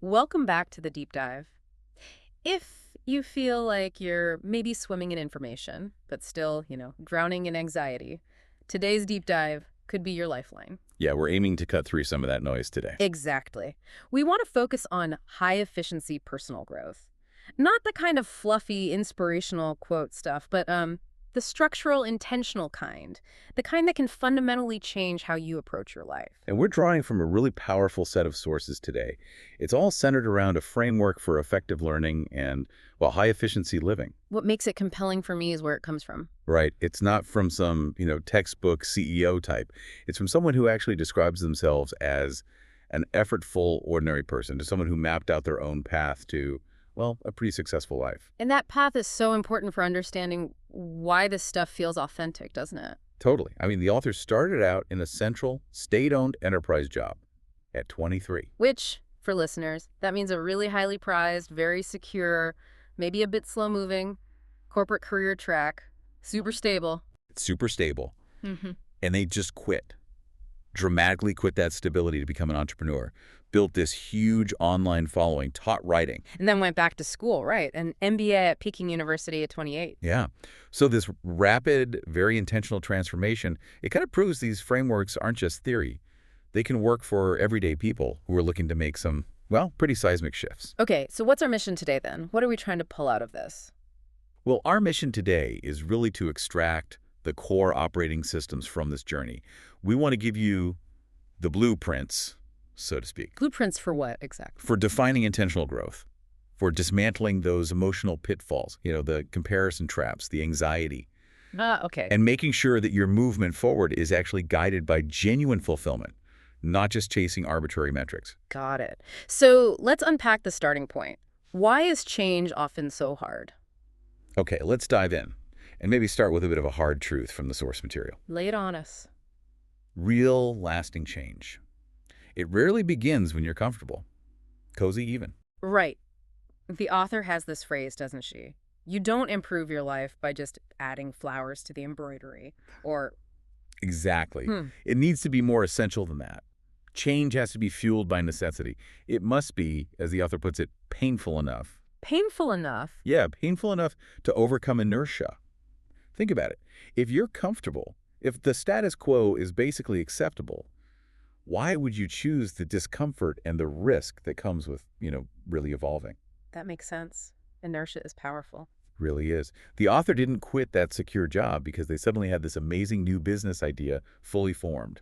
Welcome back to the deep dive. If you feel like you're maybe swimming in information, but still, drowning in anxiety, today's deep dive could be your lifeline. Yeah, we're aiming to cut through some of that noise today. Exactly. We want to focus on high efficiency personal growth. Not the kind of fluffy, inspirational quote stuff, but the structural, intentional kind. The kind that can fundamentally change how you approach your life. And we're drawing from a really powerful set of sources today. It's all centered around a framework for effective learning and, well, high-efficiency living. What makes it compelling for me is where it comes from. Right. It's not from some, textbook CEO type. It's from someone who actually describes themselves as an effortful, ordinary person, to someone who mapped out their own path to, well, a pretty successful life. And that path is so important for understanding why this stuff feels authentic, doesn't it? Totally. I mean, the author started out in a central, state-owned enterprise job at 23. Which, for listeners, that means a really highly prized, very secure, maybe a bit slow-moving corporate career track, super stable. It's super stable. Mm-hmm. And they just quit. Dramatically quit that stability to become an entrepreneur. Built this huge online following, taught writing. And then went back to school, right? An MBA at Peking University at 28. Yeah. So this rapid, very intentional transformation, it kind of proves these frameworks aren't just theory. They can work for everyday people who are looking to make some, well, pretty seismic shifts. Okay, so what's our mission today then? What are we trying to pull out of this? Well, our mission today is really to extract the core operating systems from this journey. We want to give you the blueprints, so to speak, Blueprints for what exactly? for defining intentional growth, for dismantling those emotional pitfalls, the comparison traps, the anxiety, Okay. and making sure that your movement forward is actually guided by genuine fulfillment, not just chasing arbitrary metrics. Got it. So let's unpack the starting point. Why is change often so hard? Okay, let's dive in and maybe start with a bit of a hard truth from the source material. Lay it on us. Real, lasting change. It rarely begins when you're comfortable. Cozy even. Right. The author has this phrase, doesn't she? You don't improve your life by just adding flowers to the embroidery. Or, Exactly. It needs to be more essential than that. Change has to be fueled by necessity. It must be, as the author puts it, painful enough. painful enough. Yeah, painful enough to overcome inertia. Think about it. If you're comfortable, if the status quo is basically acceptable, why would you choose the discomfort and the risk that comes with, really evolving? That makes sense. Inertia is powerful. Really is. The author didn't quit that secure job because they suddenly had this amazing new business idea fully formed.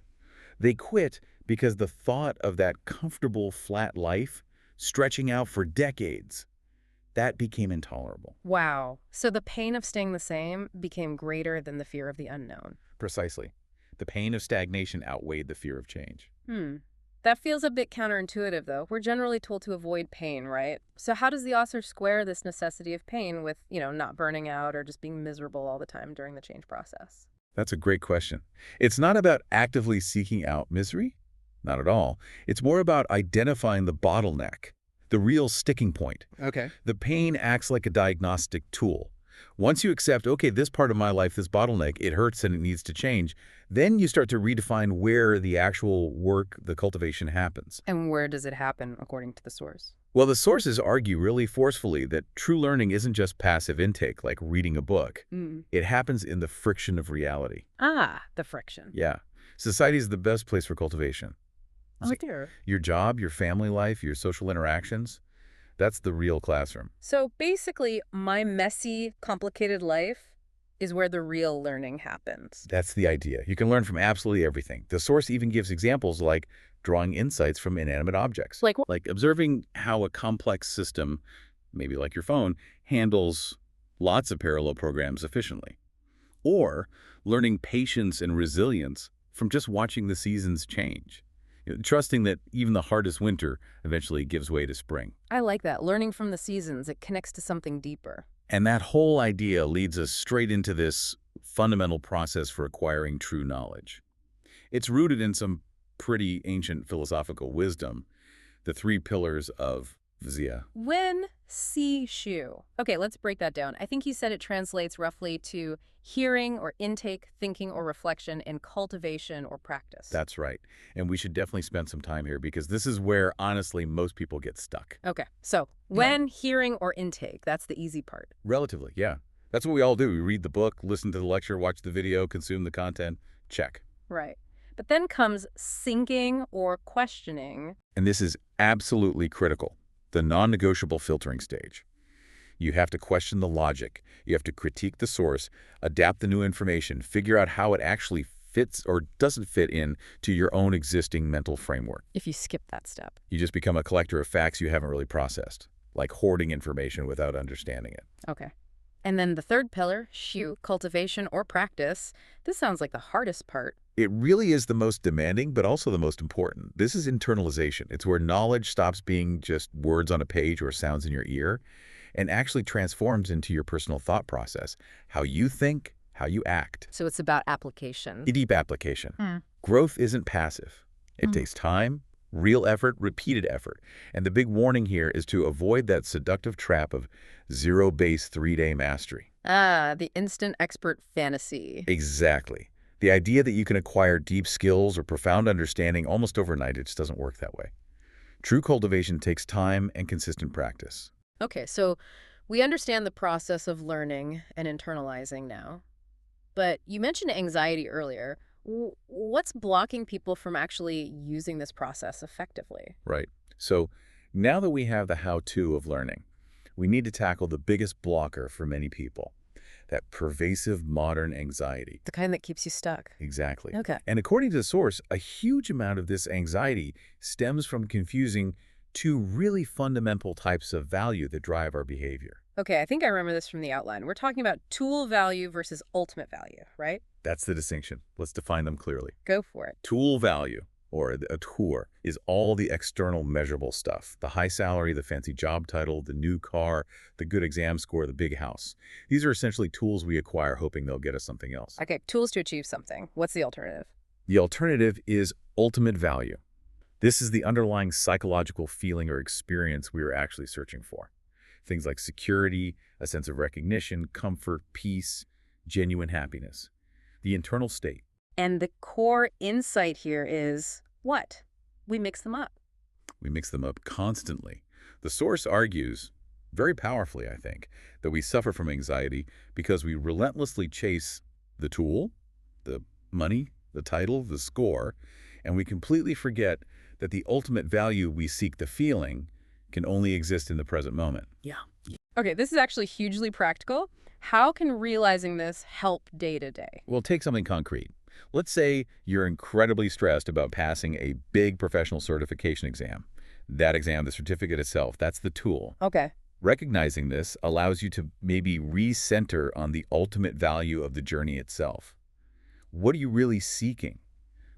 They quit because the thought of that comfortable, flat life stretching out for decades, that became intolerable. Wow. So the pain of staying the same became greater than the fear of the unknown. Precisely. The pain of stagnation outweighed the fear of change. That feels a bit counterintuitive, though. We're generally told to avoid pain, right? So how does the author square this necessity of pain with, not burning out or just being miserable all the time during the change process? That's a great question. It's not about actively seeking out misery. Not at all. It's more about identifying the bottleneck, the real sticking point. Okay. The pain acts like a diagnostic tool. Once you accept, okay, this part of my life, this bottleneck, it hurts and it needs to change, then you start to redefine where the actual work, the cultivation happens. And where does it happen, according to the source? Well, the sources argue really forcefully that true learning isn't just passive intake, like reading a book. It happens in the friction of reality. Ah, the friction. Yeah. Society is the best place for cultivation. Oh, dear. Your job, your family life, your social interactions, that's the real classroom. So basically, my messy, complicated life is where the real learning happens. That's the idea. You can learn from absolutely everything. The source even gives examples like drawing insights from inanimate objects. Like what? Like observing how a complex system, maybe like your phone, handles lots of parallel programs efficiently. Or learning patience and resilience from just watching the seasons change. Trusting that even the hardest winter eventually gives way to spring. I like that. Learning from the seasons, it connects to something deeper. And that whole idea leads us straight into this fundamental process for acquiring true knowledge. It's rooted in some pretty ancient philosophical wisdom, the three pillars of Vizia. When Shu. Okay, let's break that down. I think you said it translates roughly to hearing or intake, thinking or reflection, and cultivation or practice. That's right. And we should definitely spend some time here because this is where, honestly, most people get stuck. Okay, so when hearing or intake, that's the easy part. Relatively, yeah. That's what we all do. We read the book, listen to the lecture, watch the video, consume the content. Check. Right. But then comes sinking or questioning. And this is absolutely critical. The non-negotiable filtering stage. You have to question the logic. You have to critique the source, adapt the new information, figure out how it actually fits or doesn't fit in to your own existing mental framework. If you skip that step. You just become a collector of facts you haven't really processed, like hoarding information without understanding it. Okay. And then the third pillar, Shu, cultivation or practice. This sounds like the hardest part. It really is the most demanding, but also the most important. This is internalization. It's where knowledge stops being just words on a page or sounds in your ear and actually transforms into your personal thought process, how you think, how you act. So it's about application. Deep application. Mm. Growth isn't passive. It takes time, real effort, repeated effort. And the big warning here is to avoid that seductive trap of zero-base 3-day mastery. Ah, the instant expert fantasy. Exactly. The idea that you can acquire deep skills or profound understanding almost overnight, it just doesn't work that way. True cultivation takes time and consistent practice. Okay, so we understand the process of learning and internalizing now. But you mentioned anxiety earlier. What's blocking people from actually using this process effectively? Right. So now that we have the how-to of learning, we need to tackle the biggest blocker for many people, that pervasive modern anxiety. The kind that keeps you stuck. Exactly. Okay. And according to the source, a huge amount of this anxiety stems from confusing two really fundamental types of value that drive our behavior. Okay, I think I remember this from the outline. We're talking about tool value versus ultimate value, right? That's the distinction. Let's define them clearly. Go for it. Tool value, or a tour, is all the external measurable stuff. The high salary, the fancy job title, the new car, the good exam score, the big house. These are essentially tools we acquire hoping they'll get us something else. Okay, tools to achieve something. What's the alternative? The alternative is ultimate value. This is the underlying psychological feeling or experience we are actually searching for. Things like security, a sense of recognition, comfort, peace, genuine happiness. The internal state. And the core insight here is what? We mix them up. We mix them up constantly. The source argues, very powerfully I think, that we suffer from anxiety because we relentlessly chase the tool, the money, the title, the score, and we completely forget that the ultimate value we seek, the feeling, can only exist in the present moment. Yeah. Okay, this is actually hugely practical. How can realizing this help day to day? Well, take something concrete. Let's say you're incredibly stressed about passing a big professional certification exam. That exam, the certificate itself, that's the tool. Okay. Recognizing this allows you to maybe recenter on the ultimate value of the journey itself. What are you really seeking?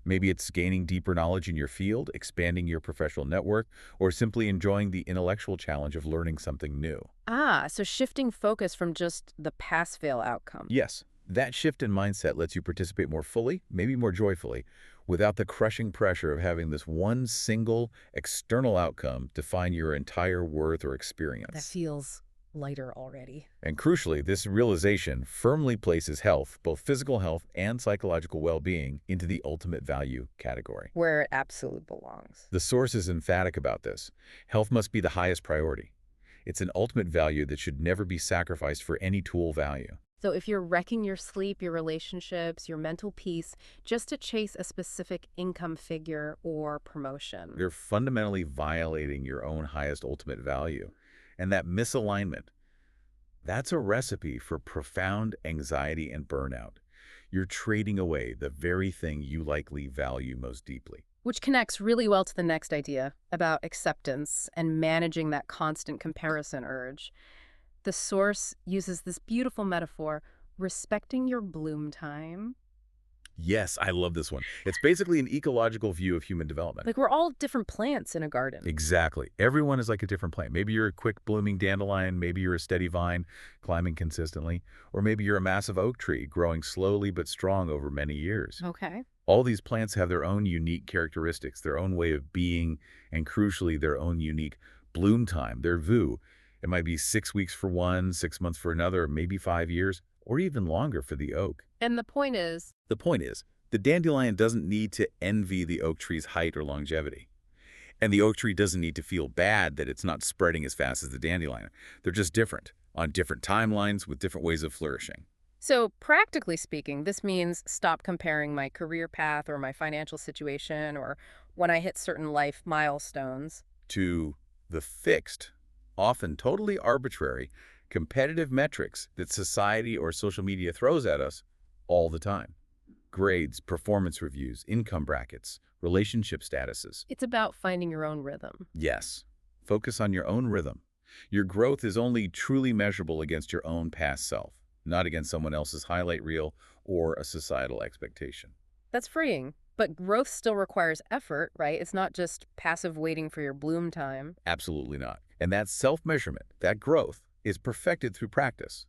Maybe it's gaining deeper knowledge in your field, expanding your professional network, or simply enjoying the intellectual challenge of learning something new. Ah, so shifting focus from just the pass-fail outcome. Yes, that shift in mindset lets you participate more fully, maybe more joyfully, without the crushing pressure of having this one single external outcome define your entire worth or experience. That feels lighter already. And crucially, this realization firmly places health, both physical health and psychological well-being, into the ultimate value category. Where it absolutely belongs. The source is emphatic about this. Health must be the highest priority. It's an ultimate value that should never be sacrificed for any tool value. So if you're wrecking your sleep, your relationships, your mental peace, just to chase a specific income figure or promotion. You're fundamentally violating your own highest ultimate value. And that misalignment, that's a recipe for profound anxiety and burnout. You're trading away the very thing you likely value most deeply. Which connects really well to the next idea about acceptance and managing that constant comparison urge. The source uses this beautiful metaphor, respecting your bloom time. Yes, I love this one. It's basically an ecological view of human development. Like we're all different plants in a garden. Exactly. Everyone is like a different plant. Maybe you're a quick blooming dandelion, maybe you're a steady vine climbing consistently, or maybe you're a massive oak tree growing slowly but strong over many years. Okay. All these plants have their own unique characteristics, their own way of being, and crucially, their own unique bloom time, their VU. It might be 6 weeks for one, 6 months for another, maybe 5 years, or even longer for the oak. And the point is, The point is, the dandelion doesn't need to envy the oak tree's height or longevity. And the oak tree doesn't need to feel bad that it's not spreading as fast as the dandelion. They're just different, on different timelines with different ways of flourishing. so practically speaking, this means stop comparing my career path or my financial situation or when I hit certain life milestones. To the fixed, often totally arbitrary, competitive metrics that society or social media throws at us all the time. Grades, performance reviews, income brackets, relationship statuses. It's about finding your own rhythm. Yes, focus on your own rhythm. Your growth is only truly measurable against your own past self, not against someone else's highlight reel or a societal expectation. That's freeing. But growth still requires effort, right? It's not just passive waiting for your bloom time. Absolutely not. And that self-measurement, that growth, is perfected through practice,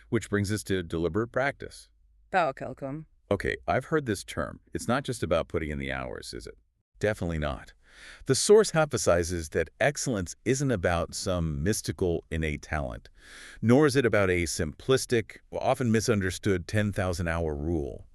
which brings us to deliberate practice. Baukelkum. Okay, I've heard this term. It's not just about putting in the hours, is it? Definitely not. The source emphasizes that excellence isn't about some mystical innate talent, nor is it about a simplistic, often misunderstood 10,000-hour rule.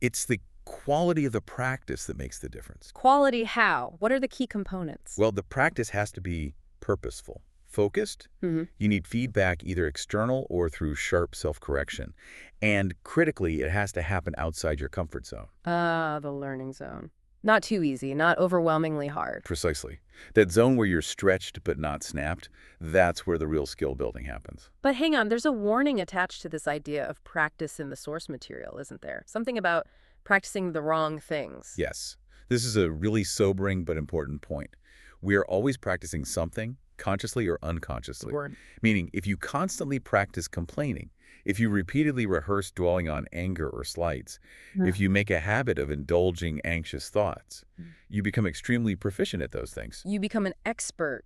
It's the quality of the practice that makes the difference. Quality how? What are the key components? Well, the practice has to be purposeful, focused. Mm-hmm. You need feedback either external or through sharp self-correction. And critically, it has to happen outside your comfort zone. Ah, the learning zone. Not too easy, not overwhelmingly hard. Precisely. That zone where you're stretched but not snapped, that's where the real skill building happens. But hang on, there's a warning attached to this idea of practice in the source material, isn't there? Something about practicing the wrong things. Yes, this is a really sobering but important point. We are always practicing something, consciously or unconsciously. Word. Meaning, if you constantly practice complaining, if you repeatedly rehearse dwelling on anger or slights, if you make a habit of indulging anxious thoughts, you become extremely proficient at those things. You become an expert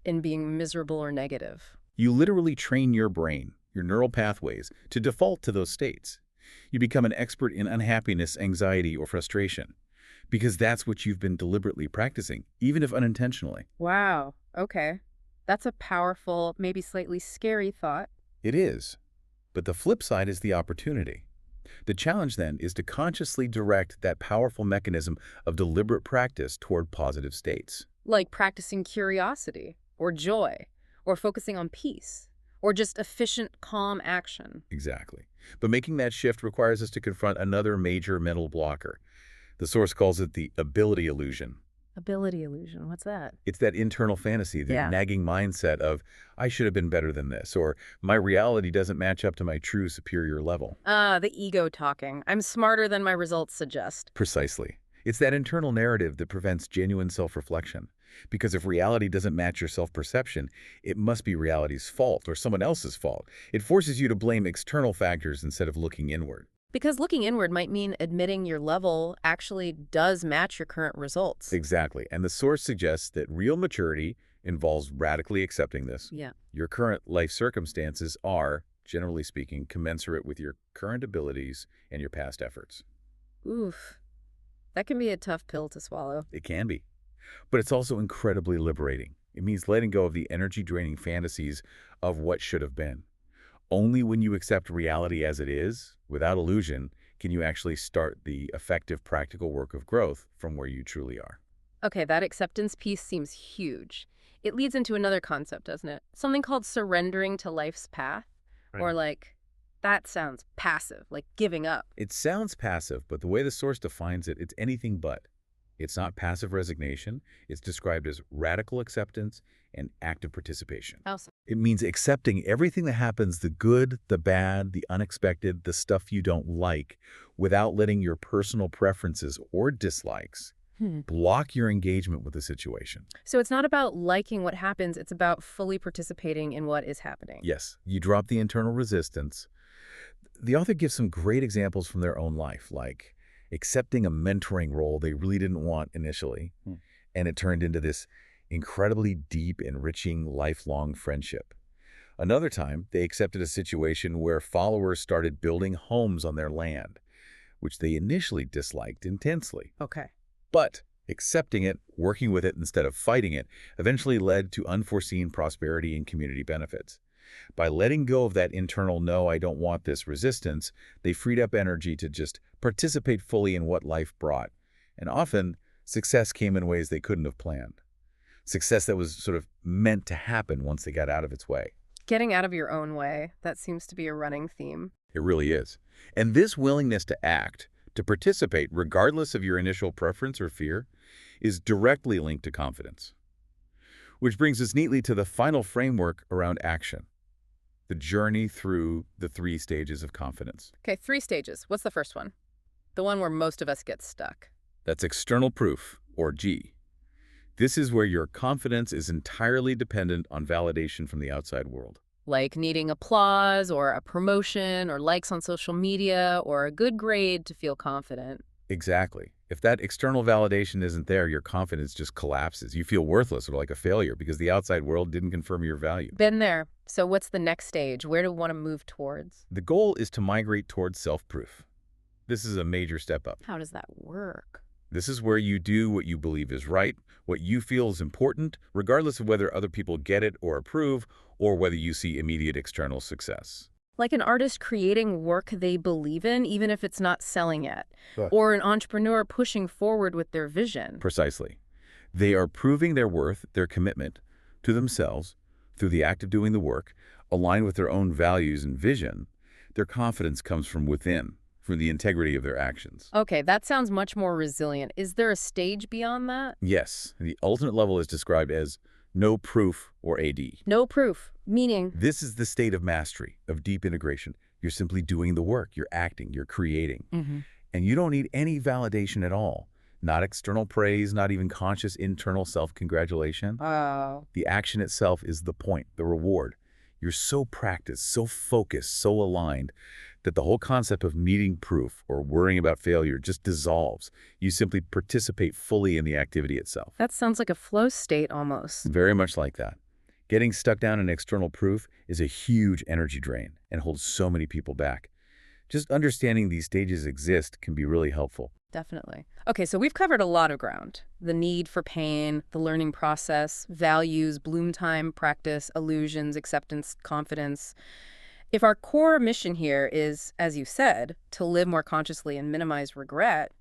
in being miserable or negative. You literally train your brain, your neural pathways, to default to those states. You become an expert in unhappiness, anxiety, or frustration, because that's what you've been deliberately practicing, even if unintentionally. Wow. Okay. That's a powerful, maybe slightly scary thought. It is. But the flip side is the opportunity. The challenge, then, is to consciously direct that powerful mechanism of deliberate practice toward positive states. Like practicing curiosity or joy or focusing on peace or just efficient, calm action. Exactly. But making that shift requires us to confront another major mental blocker. The source calls it the ability illusion. Ability illusion. What's that? It's that internal fantasy, the Yeah. nagging mindset of, I should have been better than this, or my reality doesn't match up to my true superior level. Ah, the ego talking. I'm smarter than my results suggest. Precisely. It's that internal narrative that prevents genuine self-reflection. Because if reality doesn't match your self-perception, it must be reality's fault or someone else's fault. It forces you to blame external factors instead of looking inward. Because looking inward might mean admitting your level actually does match your current results. Exactly. And the source suggests that real maturity involves radically accepting this. Yeah. Your current life circumstances are, generally speaking, commensurate with your current abilities and your past efforts. Oof. That can be a tough pill to swallow. It can be. But it's also incredibly liberating. It means letting go of the energy-draining fantasies of what should have been. Only when you accept reality as it is, without illusion, can you actually start the effective practical work of growth from where you truly are. Okay, that acceptance piece seems huge. It leads into another concept, doesn't it? Something called surrendering to life's path. Or like, that sounds passive, like giving up. It sounds passive, but the way the source defines it, it's anything but. It's not passive resignation. It's described as radical acceptance and active participation. Also, It means accepting everything that happens, the good, the bad, the unexpected, the stuff you don't like, without letting your personal preferences or dislikes block your engagement with the situation. so it's not about liking what happens, it's about fully participating in what is happening. Yes, you drop the internal resistance. The author gives some great examples from their own life, like accepting a mentoring role they really didn't want initially, and it turned into this incredibly deep, enriching, lifelong friendship. Another time, they accepted a situation where followers started building homes on their land, which they initially disliked intensely. Okay. But Accepting it, working with it instead of fighting it, eventually led to unforeseen prosperity and community benefits. By letting go of that internal "no, I don't want this" resistance, they freed up energy to just participate fully in what life brought. And often, success came in ways they couldn't have planned. Success that was sort of meant to happen once they got out of its way. Getting out of your own way, that seems to be a running theme. It really is. And this willingness to act, to participate regardless of your initial preference or fear, is directly linked to confidence. Which brings us neatly to the final framework around action. The journey through the 3 stages of confidence. Okay, 3 stages. What's the first one? The one where most of us get stuck. That's external proof, or G. This is where your confidence is entirely dependent on validation from the outside world. Like needing applause or a promotion or likes on social media or a good grade to feel confident. Exactly. If that external validation isn't there, your confidence just collapses. You feel worthless or like a failure because the outside world didn't confirm your value. Been there. So what's the next stage? Where do we want to move towards? The goal is to migrate towards self-proof. This is a major step up. How does that work? This is where you do what you believe is right, what you feel is important, regardless of whether other people get it or approve, or whether you see immediate external success. Like an artist creating work they believe in, even if it's not selling yet. Right. Or an entrepreneur pushing forward with their vision. Precisely. They are proving their worth, their commitment to themselves through the act of doing the work, aligned with their own values and vision. Their confidence comes from within, from the integrity of their actions. Okay, that sounds much more resilient. Is there a stage beyond that? Yes, the ultimate level is described as no proof, or AD. No proof, meaning? This is the state of mastery, of deep integration. You're simply doing the work, you're acting, you're creating. And you don't need any validation at all. Not external praise, not even conscious internal self-congratulation. Oh. The action itself is the point, the reward. You're so practiced, so focused, so aligned, that the whole concept of needing proof or worrying about failure just dissolves. You simply participate fully in the activity itself. That sounds like a flow state almost. Very much like that. Getting stuck down in external proof is a huge energy drain and holds so many people back. Just understanding these stages exist can be really helpful. Definitely. Okay, so we've covered a lot of ground. The need for pain, the learning process, values, bloom time, practice, illusions, acceptance, confidence. If our core mission here is, as you said, to live more consciously and minimize regret,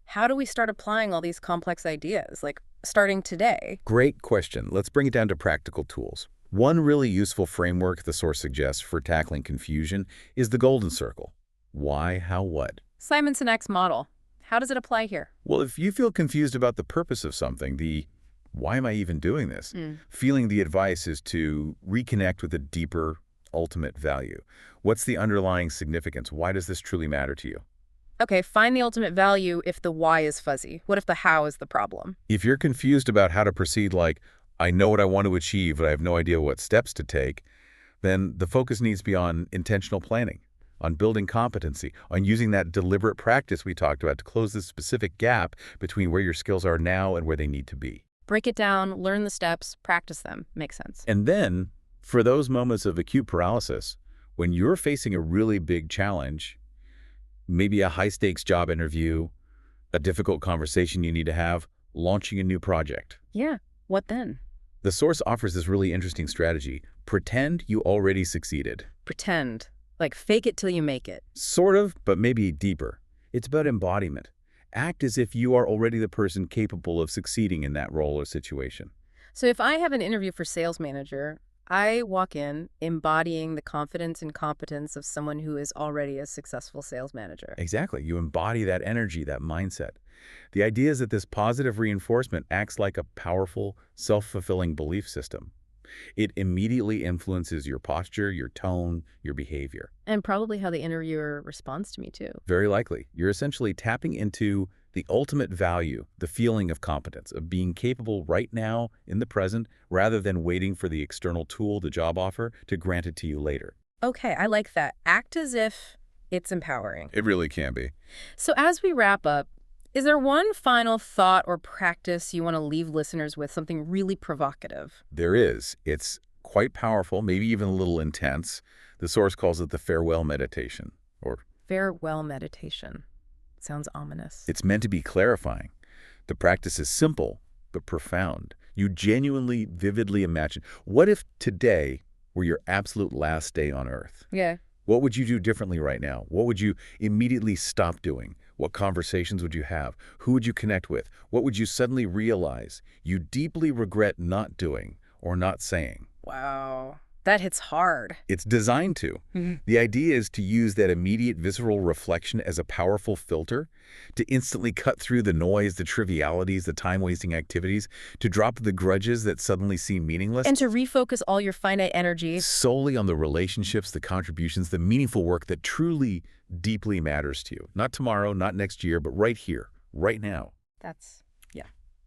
how do we start applying all these complex ideas, like starting today? Great question. Let's bring it down to practical tools. One really useful framework the source suggests for tackling confusion is the golden circle. Why, how, what? Simon Sinek's model. How does it apply here? Well, if you feel confused about the purpose of something, the why am I even doing this? Feeling the advice is to reconnect with a deeper, ultimate value. What's the underlying significance? Why does this truly matter to you? Okay, find the ultimate value if the why is fuzzy. What if the how is the problem? If you're confused about how to proceed, like, I know what I want to achieve, but I have no idea what steps to take, then the focus needs to be on intentional planning, on building competency, on using that deliberate practice we talked about to close the specific gap between where your skills are now and where they need to be. Break it down, learn the steps, practice them. Makes sense. And then, for those moments of acute paralysis, when you're facing a really big challenge, maybe a high-stakes job interview, a difficult conversation you need to have, launching a new project. Yeah, what then? The source offers this really interesting strategy. Pretend you already succeeded. Pretend. Like fake it till you make it. Sort of, but maybe deeper. It's about embodiment. Act as if you are already the person capable of succeeding in that role or situation. So if I have an interview for sales manager, I walk in embodying the confidence and competence of someone who is already a successful sales manager. Exactly. You embody that energy, that mindset. The idea is that this positive reinforcement acts like a powerful, self-fulfilling belief system. It immediately influences your posture, your tone, your behavior. And probably how the interviewer responds to me, too. Very likely. You're essentially tapping into the ultimate value, the feeling of competence, of being capable right now in the present, rather than waiting for the external tool, the job offer, to grant it to you later. Okay, I like that. Act as if it's empowering. It really can be. So as we wrap up, is there one final thought or practice you want to leave listeners with, something really provocative? There is. It's quite powerful, maybe even a little intense. The source calls it the farewell meditation, or Farewell meditation. Sounds ominous. it's meant to be clarifying. The practice is simple, but profound. You genuinely, vividly imagine, what if today were your absolute last day on Earth? Yeah. What would you do differently right now? What would you immediately stop doing? What conversations would you have? Who would you connect with? What would you suddenly realize you deeply regret not doing or not saying? Wow. That hits hard. It's designed to. The idea is to use that immediate visceral reflection as a powerful filter, to instantly cut through the noise, the trivialities, the time-wasting activities, to drop the grudges that suddenly seem meaningless. And to refocus all your finite energy. Solely on the relationships, the contributions, the meaningful work that truly, deeply matters to you. Not tomorrow, not next year, but right here, right now. Yeah.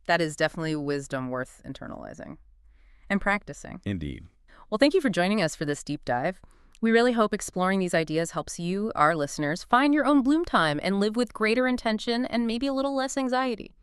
That is definitely wisdom worth internalizing and practicing. Indeed. Well, thank you for joining us for this deep dive. We really hope exploring these ideas helps you, our listeners, find your own bloom time and live with greater intention and maybe a little less anxiety.